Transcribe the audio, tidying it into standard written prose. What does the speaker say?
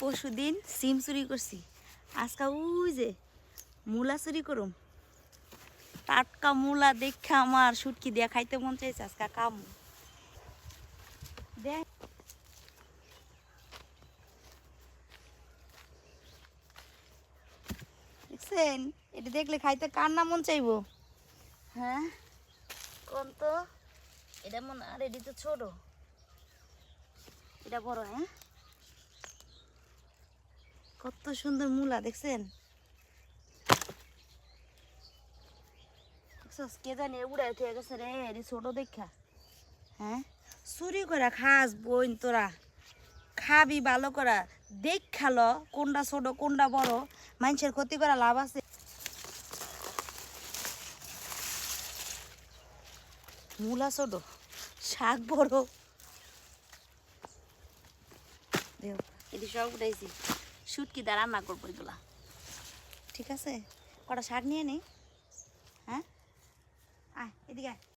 পরশুদিন সিম চুরি করছি, আজকে ওই যে মূলা চুরি করুম। টাটকা মূলা দেখে আমার শুটকি দিয়া খাইতে মন চাইছে, আজকে কাম দেখ। দেখছেন, এটা দেখলে খাইতে কার না মন চাইবো? হ্যাঁ কোন তো, এটা মনে আর এটি তো ছোট, এটা বড়। হ্যাঁ কত সুন্দর মূলা দেখছেন, কে জানি উড়াই থেকে গেছে রে, এটি ছোট দেখা। হ্যাঁ চুরি করে খাস বোন, তোরা খাবি ভালো করা দেখ, খালো কোনটা ছোট কোনটা বড়, মানুষের ক্ষতি করা লাভ আছে? মূলা ছোট, শাক বড়। দেখ এটি সব উঠাইছি, শুটকি দিয়ে রান্না করবো এগুলা। ঠিক আছে, কটা শাক নিয়ে নি। হ্যাঁ আয় এদিকে আয়।